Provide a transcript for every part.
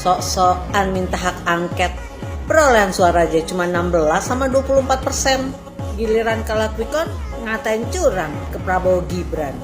sok-sokan minta hak angket. Perolehan suara aja cuma 16 sama 24%. Giliran kalah quick count ngatain curang ke Prabowo Gibran.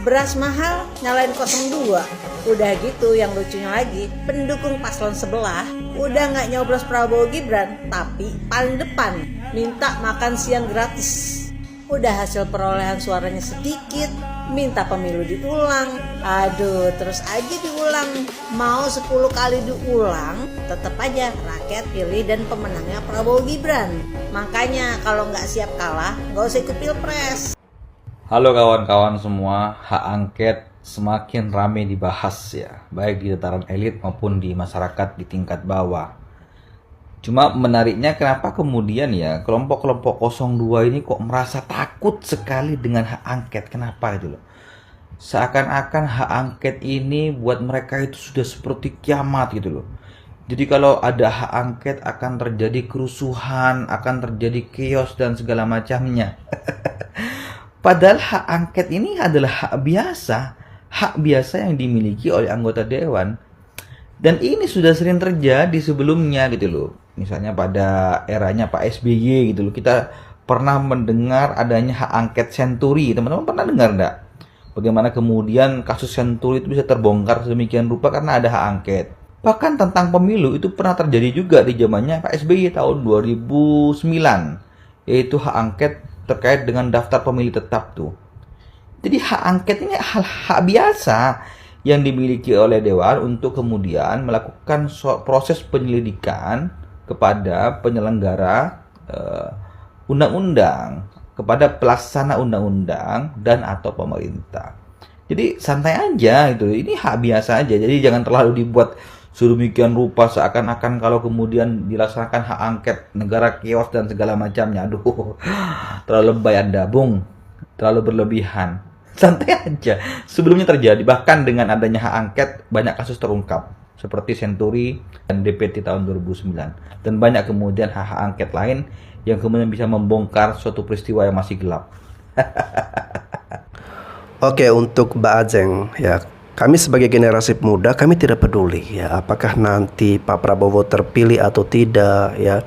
Beras mahal nyalain 02. Udah gitu yang lucunya lagi, pendukung paslon sebelah udah gak nyoblos Prabowo Gibran, tapi paling depan minta makan siang gratis. Udah hasil perolehan suaranya sedikit, minta pemilu diulang. Aduh, terus aja diulang. Mau 10 kali diulang, tetap aja rakyat pilih dan pemenangnya Prabowo Gibran. Makanya kalau nggak siap kalah, nggak usah ikut pilpres. Halo kawan-kawan semua, hak angket semakin ramai dibahas ya, baik di tataran elit maupun di masyarakat di tingkat bawah. Cuma menariknya kenapa kemudian ya kelompok-kelompok 02 ini kok merasa takut sekali dengan hak angket, kenapa gitu loh. Seakan-akan hak angket ini buat mereka itu sudah seperti kiamat gitu loh. Jadi kalau ada hak angket akan terjadi kerusuhan, akan terjadi chaos dan segala macamnya. Padahal hak angket ini adalah hak biasa yang dimiliki oleh anggota dewan. Dan ini sudah sering terjadi sebelumnya gitu loh. Misalnya pada eranya Pak SBY gitu loh. Kita pernah mendengar adanya hak angket Senturi. Teman-teman pernah dengar enggak? Bagaimana kemudian kasus Senturi itu bisa terbongkar sedemikian rupa karena ada hak angket. Bahkan tentang pemilu itu pernah terjadi juga di zamannya Pak SBY tahun 2009. Yaitu hak angket terkait dengan daftar pemilih tetap tuh. Jadi hak angket ini hak biasa yang dimiliki oleh dewan untuk kemudian melakukan proses penyelidikan kepada penyelenggara undang-undang, kepada pelaksana undang-undang dan atau pemerintah. Jadi santai aja gitu. Ini hak biasa aja. Jadi jangan terlalu dibuat sedemikian rupa seakan-akan kalau kemudian dilaksanakan hak angket negara chaos dan segala macamnya. Aduh, terlalu lebay Anda, Bung. Terlalu berlebihan. Santai aja. Sebelumnya terjadi, bahkan dengan adanya hak angket banyak kasus terungkap seperti Senturi dan DPT tahun 2009 dan banyak kemudian hak angket lain yang kemudian bisa membongkar suatu peristiwa yang masih gelap. Oke, untuk Mbak Ajeng ya, kami sebagai generasi muda kami tidak peduli ya apakah nanti Pak Prabowo terpilih atau tidak ya,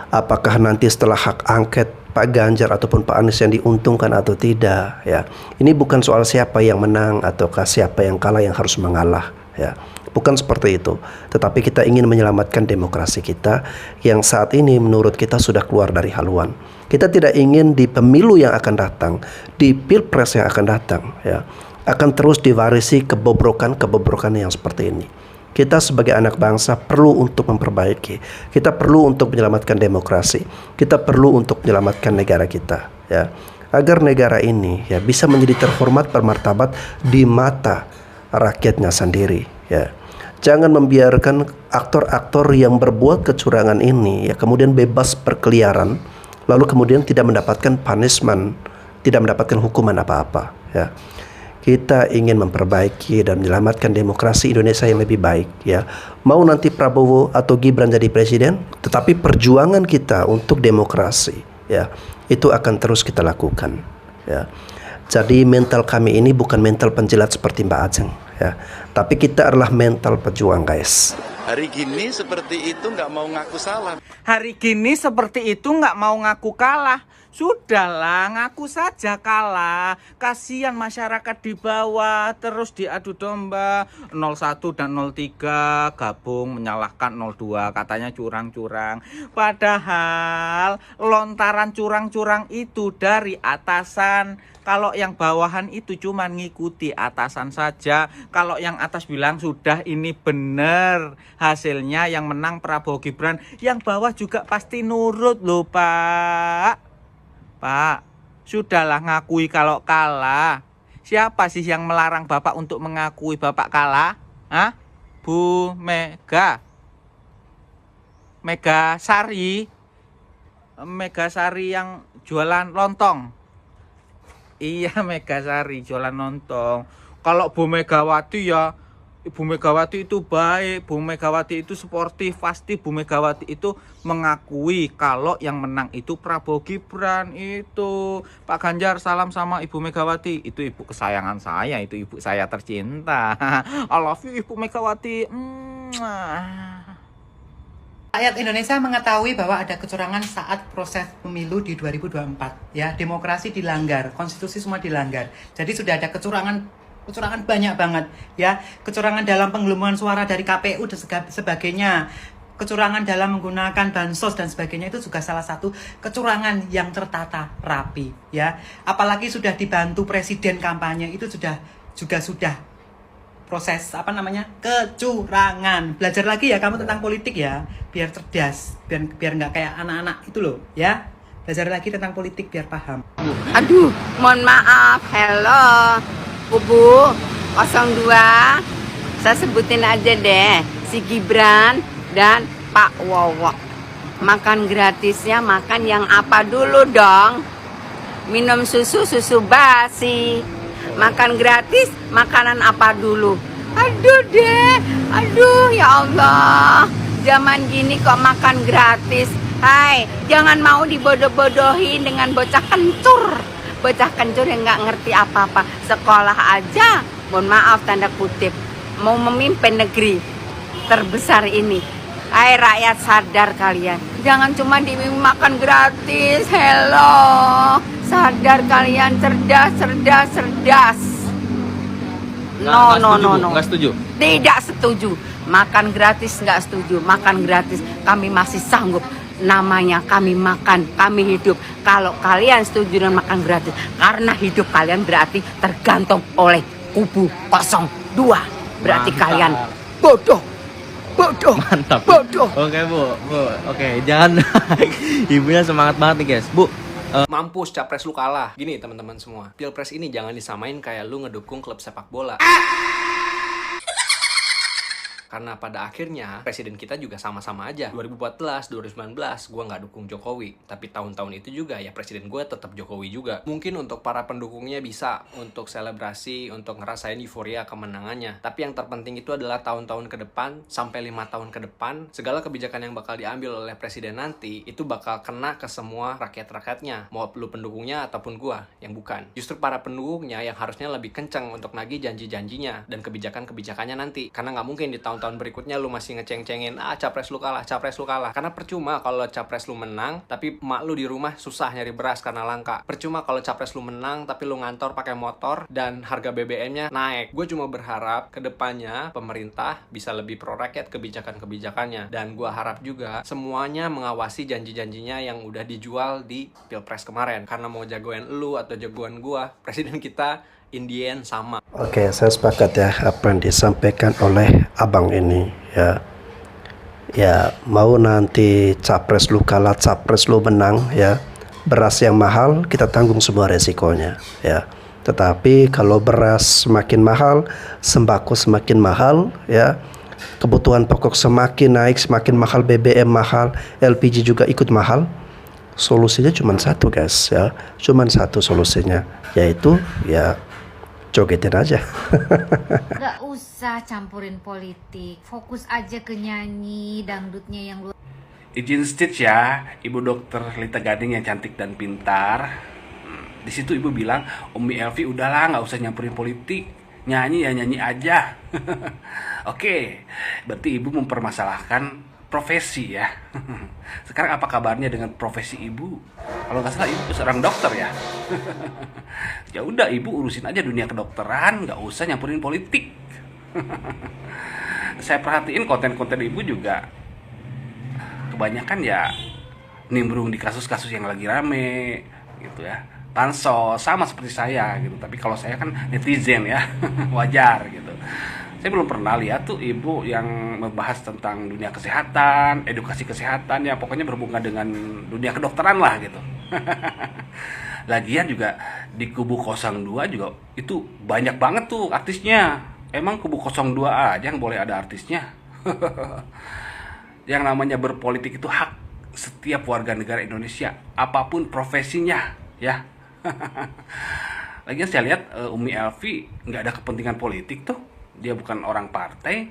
apakah nanti setelah hak angket Pak Ganjar ataupun Pak Anies yang diuntungkan atau tidak ya. Ini bukan soal siapa yang menang ataukah siapa yang kalah yang harus mengalah ya. Bukan seperti itu. Tetapi kita ingin menyelamatkan demokrasi kita yang saat ini menurut kita sudah keluar dari haluan. Kita tidak ingin di pemilu yang akan datang, di pilpres yang akan datang ya, akan terus diwarisi kebobrokan yang seperti ini. Kita sebagai anak bangsa perlu untuk memperbaiki. Kita perlu untuk menyelamatkan demokrasi. Kita perlu untuk menyelamatkan negara kita ya. Agar negara ini ya bisa menjadi terhormat, bermartabat di mata rakyatnya sendiri ya. Jangan membiarkan aktor-aktor yang berbuat kecurangan ini ya kemudian bebas berkeliaran lalu kemudian tidak mendapatkan punishment, tidak mendapatkan hukuman apa-apa ya. Kita ingin memperbaiki dan menyelamatkan demokrasi Indonesia yang lebih baik ya. Mau nanti Prabowo atau Gibran jadi presiden, tetapi perjuangan kita untuk demokrasi ya, itu akan terus kita lakukan ya. Jadi mental kami ini bukan mental penjilat seperti Mbak Ajeng ya, tapi kita adalah mental pejuang, guys. Hari gini seperti itu nggak mau ngaku salah. Hari gini seperti itu nggak mau ngaku kalah. Sudahlah, ngaku saja kalah. Kasihan masyarakat di bawah terus diadu domba. 01 dan 03 gabung menyalahkan 02, katanya curang-curang. Padahal lontaran curang-curang itu dari atasan. Kalau yang bawahan itu cuma ngikuti atasan saja. Kalau yang atas bilang sudah ini benar hasilnya yang menang Prabowo Gibran, yang bawah juga pasti nurut loh Pak. Pak, sudahlah ngakui kalau kalah. Siapa sih yang melarang Bapak untuk mengakui Bapak kalah? Hah? Bu Mega? Mega Sari? Mega Sari yang jualan lontong? Iya, Mega Sari jualan lontong. Kalau Bu Megawati ya Ibu Megawati itu baik, Bu Megawati itu sportif, pasti Bu Megawati itu mengakui kalau yang menang itu Prabowo Gibran itu. Pak Ganjar, salam sama Ibu Megawati, itu ibu kesayangan saya, itu ibu saya tercinta. I love you Ibu Megawati. Rakyat Indonesia mengetahui bahwa ada kecurangan saat proses pemilu di 2024. Ya, demokrasi dilanggar, konstitusi semua dilanggar. Jadi sudah ada kecurangan banyak banget, ya. Kecurangan dalam penggelembungan suara dari KPU dan sebagainya. Kecurangan dalam menggunakan bansos dan sebagainya itu juga salah satu kecurangan yang tertata rapi, ya. Apalagi sudah dibantu presiden kampanye, itu sudah proses kecurangan. Belajar lagi ya kamu tentang politik ya, biar cerdas, biar nggak kayak anak-anak itu loh, ya. Belajar lagi tentang politik biar paham. Aduh, mohon maaf. Hello, Kubu 02. Saya sebutin aja deh, si Gibran dan Pak Wowo. Makan gratisnya makan yang apa dulu dong? Minum susu basi. Makan gratis, makanan apa dulu? Aduh deh, aduh ya Allah. Zaman gini kok makan gratis. Hai, jangan mau dibodoh-bodohin dengan bocah kencur. Bocah kencur yang nggak ngerti apa-apa. Sekolah aja, mohon maaf tanda kutip, mau memimpin negeri terbesar ini. Hai rakyat, sadar kalian. Jangan cuma dimakan gratis. Hello, sadar kalian, cerdas. No. Nggak setuju. Tidak setuju. Makan gratis nggak setuju. Makan gratis kami masih sanggup. Namanya kami makan, kami hidup. Kalau kalian setuju dengan makan gratis, karena hidup kalian berarti tergantung oleh kubu 02. Berarti kalian bodoh. Mantap. Bodoh. Oke Bu. Oke, jangan. Ibunya semangat banget nih guys. Bu, Mampus, capres lu kalah. Gini teman-teman semua, pilpres ini jangan disamain kayak lu ngedukung klub sepak bola. Karena pada akhirnya presiden kita juga sama-sama aja. 2014, 2019 gue nggak dukung Jokowi, tapi tahun-tahun itu juga ya presiden gue tetap Jokowi juga. Mungkin untuk para pendukungnya bisa untuk selebrasi, untuk ngerasain euforia kemenangannya. Tapi yang terpenting itu adalah tahun-tahun ke depan, sampai 5 tahun ke depan, segala kebijakan yang bakal diambil oleh presiden nanti itu bakal kena ke semua rakyat-rakyatnya, mau lu pendukungnya ataupun gue yang bukan. Justru para pendukungnya yang harusnya lebih kenceng untuk nagih janji-janjinya dan kebijakan-kebijakannya nanti. Karena nggak mungkin di tahun-tahun berikutnya lu masih ngeceng-cengin capres lu kalah. Karena percuma kalau capres lu menang tapi emak lu di rumah susah nyari beras karena langka. Percuma kalau capres lu menang tapi lu ngantor pakai motor dan harga BBM-nya naik. Gue cuma berharap kedepannya pemerintah bisa lebih pro rakyat kebijakan-kebijakannya, dan gue harap juga semuanya mengawasi janji-janjinya yang udah dijual di pilpres kemarin. Karena mau jagoan lu atau jagoan gue, presiden kita in the end sama. Oke, saya sepakat ya apa yang disampaikan oleh abang ini ya. Ya, mau nanti capres lu kalah, capres lu menang ya. Beras yang mahal kita tanggung semua resikonya ya. Tetapi kalau beras semakin mahal, sembako semakin mahal ya. Kebutuhan pokok semakin naik, semakin mahal, BBM mahal, LPG juga ikut mahal. Solusinya cuma satu guys ya. Cuma satu solusinya, yaitu ya jogetin aja. Gak usah campurin politik, fokus aja ke nyanyi dangdutnya yang luar. Izin stitch ya, Ibu Dokter Lita Gading yang cantik dan pintar. Di situ Ibu bilang, Umi Elvi udahlah nggak usah nyampurin politik, nyanyi ya nyanyi aja. Oke, berarti Ibu mempermasalahkan profesi ya. Sekarang apa kabarnya dengan profesi Ibu? Kalau nggak salah Ibu seorang dokter ya. Ya udah Ibu urusin aja dunia kedokteran, nggak usah nyampurin politik. Saya perhatiin konten-konten Ibu juga kebanyakan ya nimbrung di kasus-kasus yang lagi rame gitu ya. Pansos sama seperti saya gitu. Tapi kalau saya kan netizen ya, wajar gitu. Saya belum pernah lihat tuh Ibu yang membahas tentang dunia kesehatan, edukasi kesehatan, ya pokoknya berhubungan dengan dunia kedokteran lah gitu. Lagian juga di kubu 02 juga itu banyak banget tuh artisnya. Emang kubu 02 aja yang boleh ada artisnya? Yang namanya berpolitik itu hak setiap warga negara Indonesia, apapun profesinya ya. Lagian saya lihat Umi Elvi nggak ada kepentingan politik tuh. dia bukan orang partai,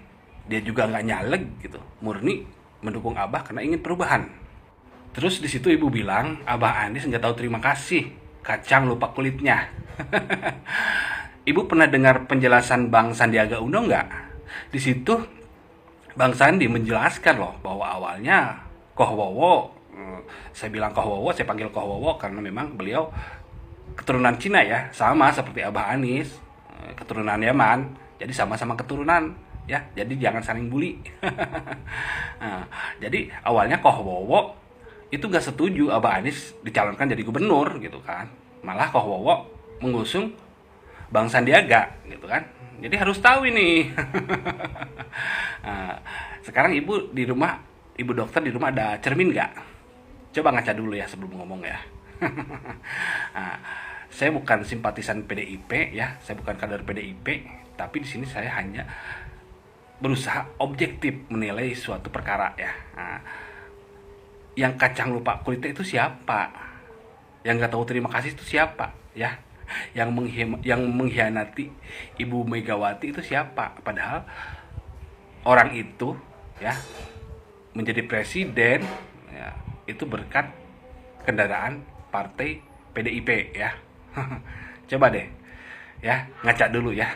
dia juga nggak nyaleg gitu, murni mendukung Abah karena ingin perubahan. Terus di situ ibu bilang Abah Anies nggak tahu terima kasih, kacang lupa kulitnya. Ibu pernah dengar penjelasan Bang Sandiaga Uno nggak? Di situ Bang Sandi menjelaskan loh bahwa awalnya Koh Wowo, saya bilang Koh Wowo, saya panggil Koh Wowo karena memang beliau keturunan Cina ya, sama seperti Abah Anies, keturunan Yaman, jadi sama-sama keturunan ya, jadi jangan saling bully. Nah, jadi awalnya Koh Wowo itu gak setuju Abah Anies dicalonkan jadi gubernur gitu kan, malah Koh Wowo mengusung Bang Sandiaga gitu kan, jadi harus tahu ini. Nah, sekarang ibu di rumah, ibu dokter di rumah ada cermin nggak? Coba ngaca dulu ya sebelum ngomong ya. Nah, saya bukan simpatisan PDIP ya, saya bukan kader PDIP, tapi di sini saya hanya berusaha objektif menilai suatu perkara ya. Nah, yang kacang lupa kulitnya itu siapa? Yang nggak tahu terima kasih itu siapa ya? Yang mengkhianati Ibu Megawati itu siapa? Padahal orang itu ya menjadi presiden ya, itu berkat kendaraan partai PDIP ya. Coba deh ya, ngaca dulu ya.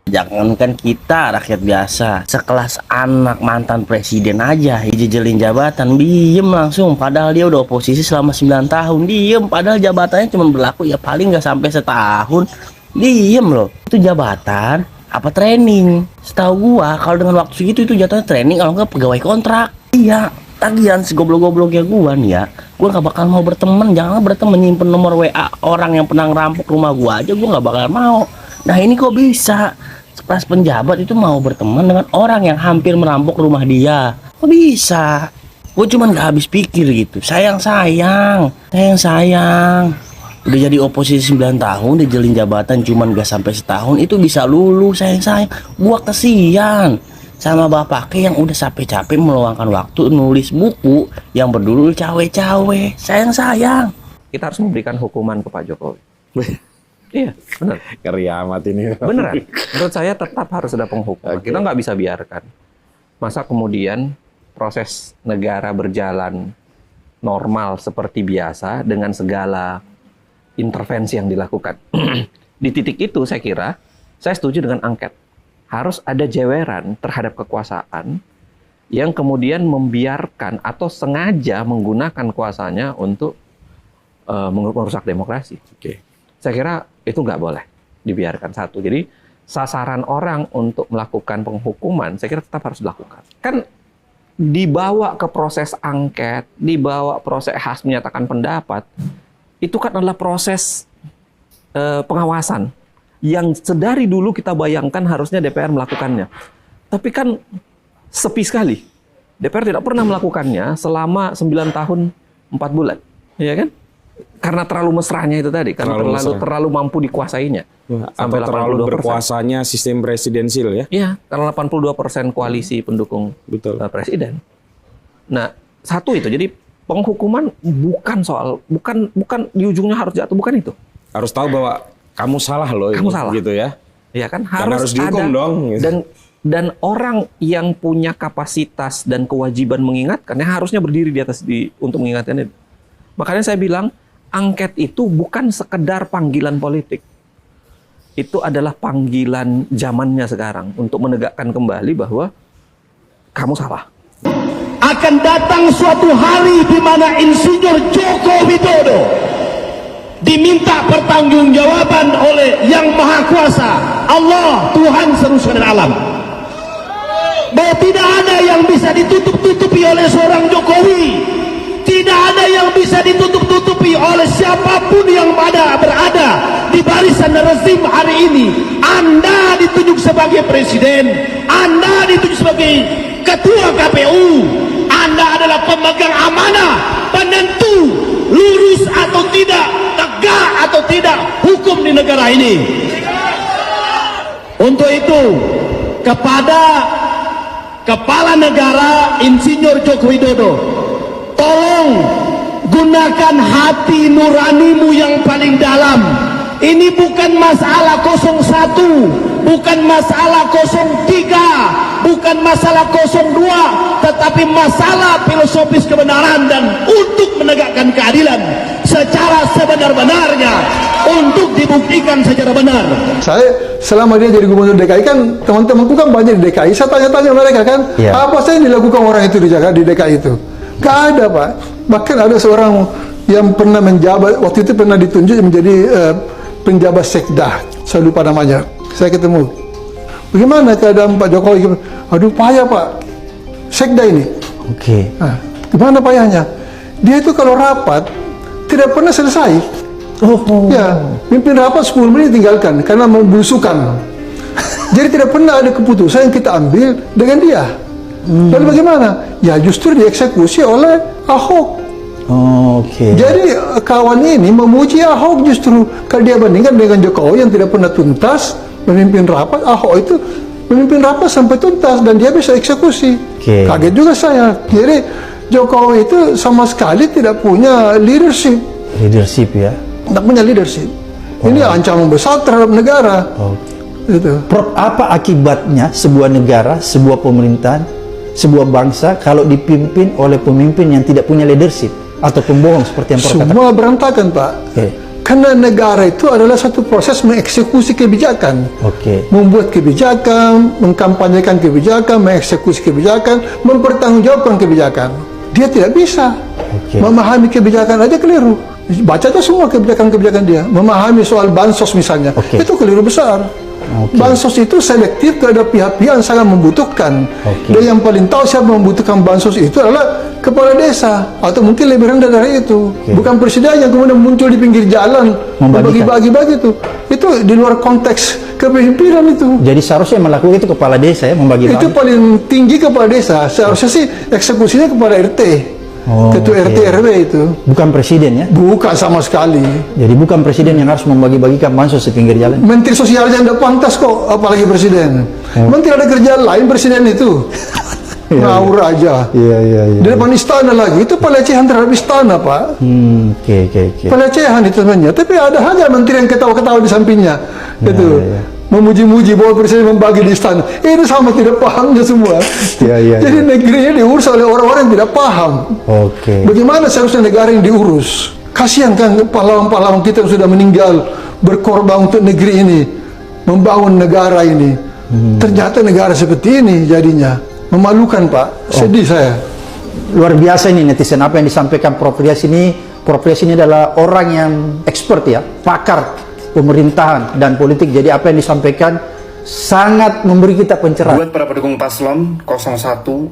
Jangankan kita rakyat biasa, sekelas anak mantan presiden aja dijejelin jabatan, diem langsung. Padahal dia udah oposisi selama 9 tahun, diem. Padahal jabatannya cuma berlaku ya paling nggak sampai setahun, diem loh. Itu jabatan apa training? Setahu gua kalau dengan waktu segitu itu jatuhnya training, kalau nggak pegawai kontrak. Iya, tagihan segoblok-gobloknya gua nih ya, gua nggak bakal mau berteman. Jangan berteman nyimpen nomor WA orang yang pernah ngerampok rumah gua aja, gua nggak bakal mau. Nah ini kok bisa sekelas penjabat itu mau berteman dengan orang yang hampir merampok rumah dia? Kok bisa? Gue cuman gak habis pikir gitu. Sayang. Udah jadi oposisi 9 tahun, dijelin jabatan cuman gak sampai setahun, itu bisa lulus. Sayang. Gua kesian sama bapaknya yang udah capek-capek meluangkan waktu nulis buku yang berjudul cawe-cawe. Sayang. Kita harus memberikan hukuman ke Pak Jokowi. Iya, benar. Ngeri amat ini. Beneran. Menurut saya tetap harus ada penghukuman. Kita nggak bisa biarkan. Masa kemudian proses negara berjalan normal seperti biasa dengan segala intervensi yang dilakukan. Di titik itu saya kira, saya setuju dengan angket. Harus ada jeweran terhadap kekuasaan yang kemudian membiarkan atau sengaja menggunakan kuasanya untuk merusak demokrasi. Saya kira itu nggak boleh dibiarkan. Satu, jadi sasaran orang untuk melakukan penghukuman saya kira tetap harus dilakukan. Kan dibawa ke proses angket, dibawa proses hak menyatakan pendapat, itu kan adalah proses pengawasan yang sedari dulu kita bayangkan harusnya DPR melakukannya. Tapi kan sepi sekali. DPR tidak pernah melakukannya selama 9 tahun 4 bulan. Iya kan? Karena terlalu mesranya itu tadi, karena terlalu mampu dikuasainya. Sampai terlalu berkuasanya sistem presidensil ya? Iya, karena 82% koalisi pendukung presiden. Nah, satu itu, jadi penghukuman bukan di ujungnya harus jatuh, bukan itu. Harus tahu bahwa kamu salah loh, kamu salah gitu ya? Iya kan, harus dihukum ada, dong. Gitu. Dan orang yang punya kapasitas dan kewajiban mengingatkannya harusnya berdiri di atas untuk mengingatkan itu. Makanya saya bilang, angket itu bukan sekedar panggilan politik. Itu adalah panggilan zamannya sekarang untuk menegakkan kembali bahwa kamu salah. Akan datang suatu hari di mana Insinyur Joko Widodo diminta pertanggungjawaban oleh Yang Maha Kuasa, Allah, Tuhan seluruh sekalian alam. Bahwa tidak ada yang bisa ditutup-tutupi oleh seorang Jokowi. Tidak ada yang bisa ditutup-tutupi oleh siapapun yang berada di barisan rezim hari ini. Anda ditunjuk sebagai presiden, Anda ditunjuk sebagai ketua KPU, Anda adalah pemegang amanah, penentu lurus atau tidak, tegak atau tidak hukum di negara ini. Untuk itu, kepada Kepala Negara Insinyur Joko Widodo, tolong gunakan hati nuranimu yang paling dalam. Ini bukan masalah 01, bukan masalah 03, bukan masalah 02, tetapi masalah filosofis kebenaran dan untuk menegakkan keadilan secara sebenar-benarnya, untuk dibuktikan secara benar. Saya selama dia jadi gubernur DKI kan, teman-temanku kan banyak di DKI, saya tanya-tanya mereka kan, apa saja yang dilakukan orang itu di Jakarta, di DKI itu? Gak ada, Pak. Bahkan ada seorang yang pernah menjabat, waktu itu pernah ditunjuk menjadi penjabat sekda, saya lupa namanya. Saya ketemu, bagaimana keadaan Pak Jokowi? Aduh, payah Pak, sekda ini. Oke. Nah, gimana payahnya? Dia itu kalau rapat tidak pernah selesai. Ya, pimpin rapat 10 menit tinggalkan karena membusukan. Jadi tidak pernah ada keputusan yang kita ambil dengan dia. Lalu bagaimana? Ya justru dieksekusi oleh Ahok. Jadi kawan ini memuji Ahok justru kalau dia bandingkan dengan Jokowi yang tidak pernah tuntas memimpin rapat. Ahok itu memimpin rapat sampai tuntas dan dia bisa eksekusi. Kaget juga saya. Jadi Jokowi itu sama sekali tidak punya leadership. Leadership ya. Tidak punya leadership. Ini ancaman besar terhadap negara. Itu. Prof, apa akibatnya sebuah negara, sebuah pemerintahan, sebuah bangsa kalau dipimpin oleh pemimpin yang tidak punya leadership atau pembohong seperti yang Prof katakan? Semua berantakan, Pak. Karena negara itu adalah satu proses mengeksekusi kebijakan. Membuat kebijakan, mengkampanyekan kebijakan, mengeksekusi kebijakan, mempertanggungjawabkan kebijakan. Dia tidak bisa memahami kebijakan aja keliru. Baca aja semua kebijakan-kebijakan dia. Memahami soal bansos misalnya, itu keliru besar. Bansos itu selektif terhadap pihak-pihak yang sangat membutuhkan. Dan yang paling tahu siapa membutuhkan bansos itu adalah kepala desa, atau mungkin lebih rendah dari itu. Bukan presiden yang kemudian muncul di pinggir jalan membagi-bagi itu. Itu di luar konteks kepemimpinan itu. Jadi seharusnya melakukan itu kepala desa ya, membagi-bagi. Itu paling tinggi kepala desa. Seharusnya sih eksekusinya kepada RT. Ketua RT RW itu. Bukan presiden ya? Bukan sama sekali. Jadi bukan presiden yang harus membagi-bagikan bansos di pinggir jalan. Menteri sosialnya tidak pantas kok, apalagi presiden. Menteri ada kerjaan lain presiden itu. Ngawur aja. Di depan istana lagi, itu pelecehan terhadap istana, Pak. Pelecehan itu sebenarnya. Tapi ada saja menteri yang ketawa-ketawa di sampingnya. Itu. Memuji-muji bahwa presiden membagi di istana. Ini sama tidak pahamnya semua. Jadi negerinya diurus oleh orang-orang yang tidak paham. Bagaimana seharusnya negara yang diurus? Kasihan kan pahlawan-pahlawan kita yang sudah meninggal, berkorban untuk negeri ini, membangun negara ini. Ternyata negara seperti ini jadinya. Memalukan, Pak. Sedih saya. Luar biasa ini netizen apa yang disampaikan Prof Ilyas ini. Prof Ilyas ini adalah orang yang expert ya, pakar pemerintahan dan politik. Jadi apa yang disampaikan sangat memberi kita pencerahan. Buat para pendukung paslon 01, 02,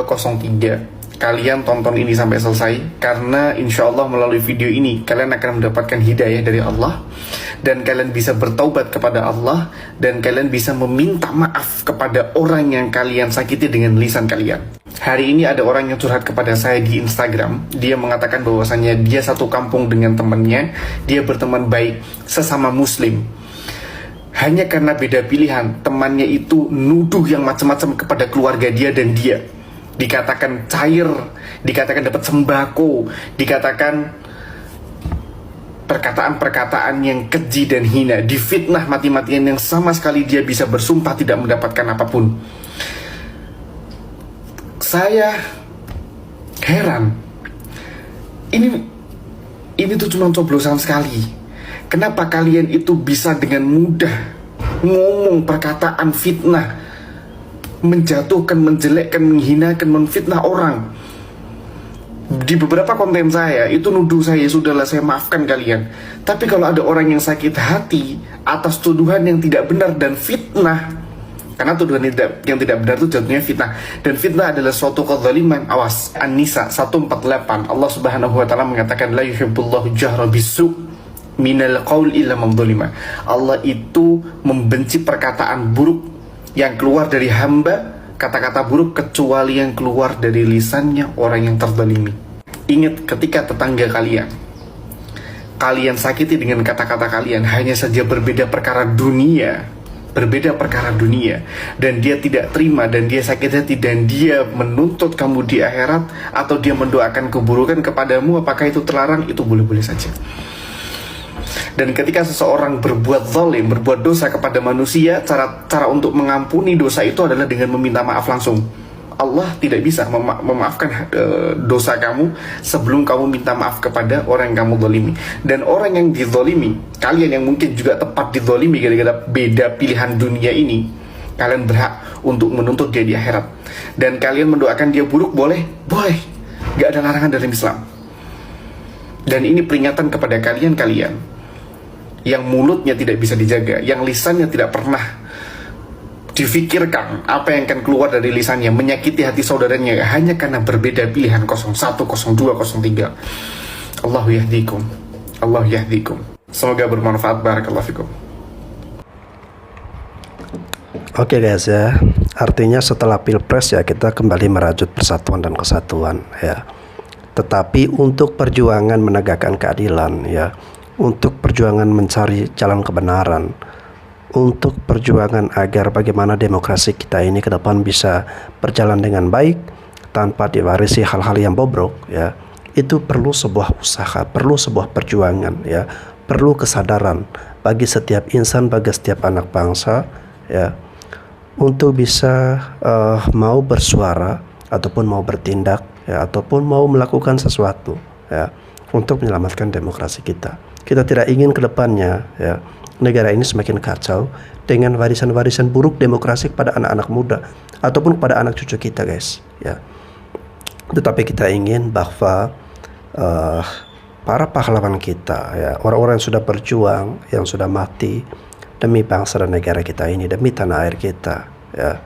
03, kalian tonton ini sampai selesai, karena insya Allah melalui video ini kalian akan mendapatkan hidayah dari Allah, dan kalian bisa bertaubat kepada Allah, dan kalian bisa meminta maaf kepada orang yang kalian sakiti dengan lisan kalian. Hari ini ada orang yang curhat kepada saya di Instagram. Dia mengatakan bahwasannya dia satu kampung dengan temannya, dia berteman baik sesama muslim. Hanya karena beda pilihan, temannya itu nuduh yang macam-macam kepada keluarga dia dan dia. Dikatakan cair, dikatakan dapat sembako, dikatakan perkataan-perkataan yang keji dan hina, difitnah mati-matian yang sama sekali dia bisa bersumpah tidak mendapatkan apapun. Saya heran. Ini tuh cuma coblosan sekali. Kenapa kalian itu bisa dengan mudah ngomong perkataan fitnah, menjatuhkan, menjelekkan, menghinakan, menfitnah orang? Di beberapa konten saya itu nuduh saya, sudahlah saya maafkan kalian. Tapi kalau ada orang yang sakit hati atas tuduhan yang tidak benar dan fitnah, karena tuduhan yang tidak benar itu jatuhnya fitnah, dan fitnah adalah suatu kezaliman. Awas, An-Nisa 148, Allah Subhanahu wa taala mengatakan la yuhibbullahu jahra bisu minal qaul illa man dzalima. Allah itu membenci perkataan buruk yang keluar dari hamba, kata-kata buruk, kecuali yang keluar dari lisannya orang yang terzalimi. Ingat, ketika tetangga kalian sakiti dengan kata-kata kalian, hanya saja berbeda perkara dunia, dan dia tidak terima, dan dia sakit hati, dan dia menuntut kamu di akhirat, atau dia mendoakan keburukan kepadamu, apakah itu terlarang? Itu boleh-boleh saja. Dan ketika seseorang berbuat zalim, berbuat dosa kepada manusia, cara untuk mengampuni dosa itu adalah dengan meminta maaf langsung. Allah tidak bisa memaafkan dosa kamu sebelum kamu minta maaf kepada orang yang kamu zalimi. Dan orang yang dizalimi, kalian yang mungkin juga tepat dizalimi gara-gara beda pilihan dunia ini, kalian berhak untuk menuntut dia di akhirat. Dan kalian mendoakan dia buruk, boleh? Boleh. Gak ada larangan dalam Islam. Dan ini peringatan kepada kalian-kalian yang mulutnya tidak bisa dijaga, yang lisannya tidak pernah difikirkan apa yang akan keluar dari lisannya, menyakiti hati saudaranya hanya karena berbeda pilihan 01, 02, 03. Allahu yahdikum. Allah yahdikum. Semoga bermanfaat. Barakallahu fikum. Oke guys ya, artinya setelah Pilpres ya kita kembali merajut persatuan dan kesatuan ya. Tetapi untuk perjuangan menegakkan keadilan ya, untuk perjuangan mencari jalan kebenaran, untuk perjuangan agar bagaimana demokrasi kita ini ke depan bisa berjalan dengan baik tanpa diwarisi hal-hal yang bobrok ya, itu perlu sebuah usaha, perlu sebuah perjuangan ya, perlu kesadaran bagi setiap insan, bagi setiap anak bangsa ya, untuk bisa mau bersuara ataupun mau bertindak ya, ataupun mau melakukan sesuatu ya, untuk menyelamatkan demokrasi kita. Kita tidak ingin ke depannya ya, negara ini semakin kacau dengan warisan-warisan buruk demokrasi kepada anak-anak muda ataupun kepada anak cucu kita guys ya. Tetapi kita ingin bahwa para pahlawan kita ya, orang-orang yang sudah berjuang, yang sudah mati demi bangsa dan negara kita ini, demi tanah air kita ya,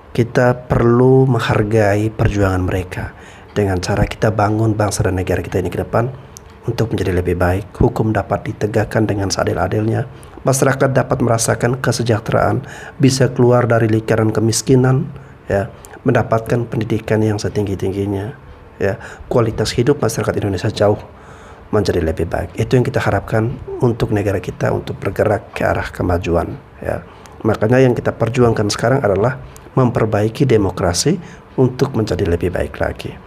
kita perlu menghargai perjuangan mereka dengan cara kita bangun bangsa dan negara kita ini ke depan untuk menjadi lebih baik. Hukum dapat ditegakkan dengan seadil-adilnya, masyarakat dapat merasakan kesejahteraan, bisa keluar dari lingkaran kemiskinan ya, mendapatkan pendidikan yang setinggi-tingginya ya, kualitas hidup masyarakat Indonesia jauh menjadi lebih baik. Itu yang kita harapkan untuk negara kita, untuk bergerak ke arah kemajuan ya. Makanya yang kita perjuangkan sekarang adalah memperbaiki demokrasi untuk menjadi lebih baik lagi.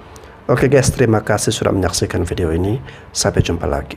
Oke guys, terima kasih sudah menyaksikan video ini. Sampai jumpa lagi.